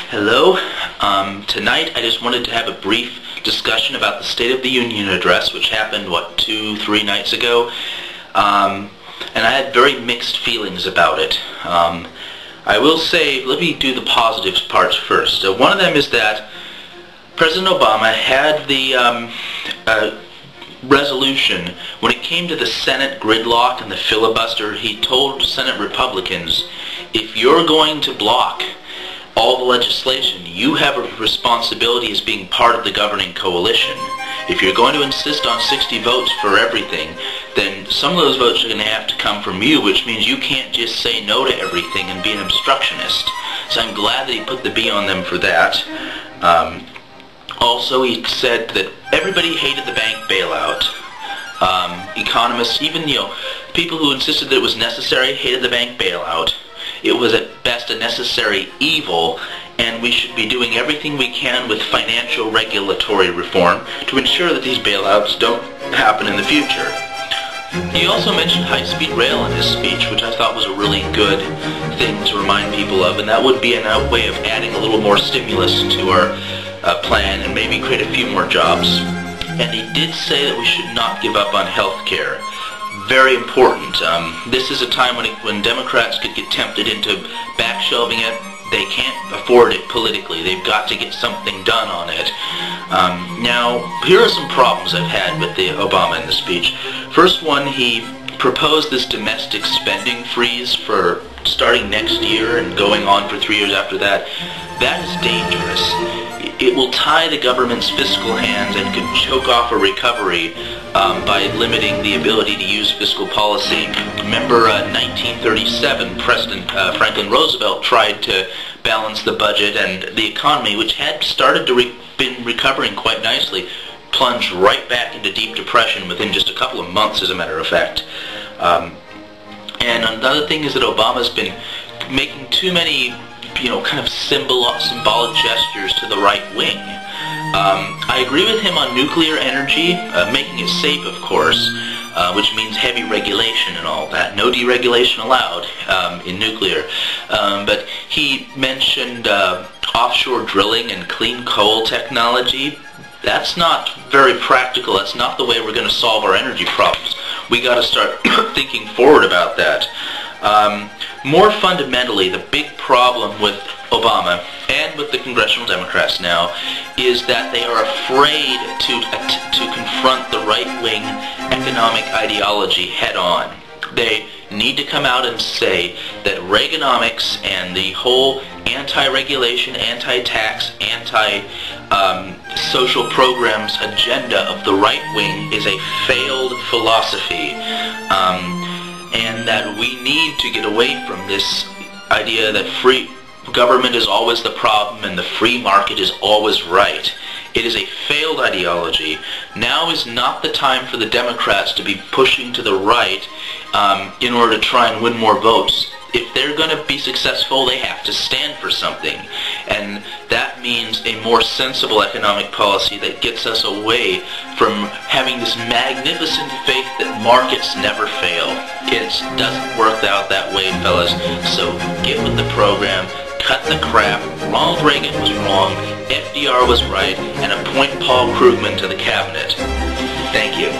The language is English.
Hello. Tonight I just wanted to have a brief discussion about the State of the Union address, which happened, 2-3 nights ago. And I had very mixed feelings about it. I will say, let me do the positive parts first. One of them is that President Obama had the resolution. When it came to the Senate gridlock and the filibuster, he told Senate Republicans, if you're going to block all the legislation, you have a responsibility as being part of the governing coalition. If you're going to insist on 60 votes for everything, then some of those votes are going to have to come from you, which means you can't just say no to everything and be an obstructionist. So I'm glad that he put the B on them for that. Also, he said that everybody hated the bank bailout. Economists, even people who insisted that it was necessary, hated the bank bailout. It was at best a necessary evil, and we should be doing everything we can with financial regulatory reform to ensure that these bailouts don't happen in the future. He also mentioned high-speed rail in his speech, which I thought was a really good thing to remind people of, and that would be a way of adding a little more stimulus to our plan and maybe create a few more jobs. And he did say that we should not give up on health care. Very important. This is a time when Democrats could get tempted into back-shelving it. They can't afford it politically. They've got to get something done on it. Now, here are some problems I've had with the Obama in the speech. First one, he proposed this domestic spending freeze for starting next year and going on for 3 years after that. That is dangerous. It will tie the government's fiscal hands and could choke off a recovery by limiting the ability to use fiscal policy. Remember 1937, President Franklin Roosevelt tried to balance the budget, and the economy, which had started to been recovering quite nicely, plunged right back into deep depression within just a couple of months, as a matter of fact. And another thing is that Obama's been making too many kind of symbolic gestures to the right wing. I agree with him on nuclear energy, making it safe, of course, which means heavy regulation and all that. No deregulation allowed in nuclear. But he mentioned offshore drilling and clean coal technology. That's not very practical. That's not the way we're going to solve our energy problems. We got to start thinking forward about that. More fundamentally, the big problem with Obama and with the congressional Democrats now is that they are afraid to confront the right-wing economic ideology head-on. They need to come out and say that Reaganomics and the whole anti-regulation, anti-tax, anti-social programs agenda of the right wing is a failed philosophy. And that we need to get away from this idea that free government is always the problem and the free market is always right. It is a failed ideology. Now is not the time for the Democrats to be pushing to the right in order to try and win more votes. If they're going to be successful, they have to stand for something. And that means a more sensible economic policy that gets us away from having this magnificent faith that markets never fail. It doesn't work out that way, fellas. So get with the program, cut the crap. Ronald Reagan was wrong, FDR was right, and appoint Paul Krugman to the cabinet. Thank you.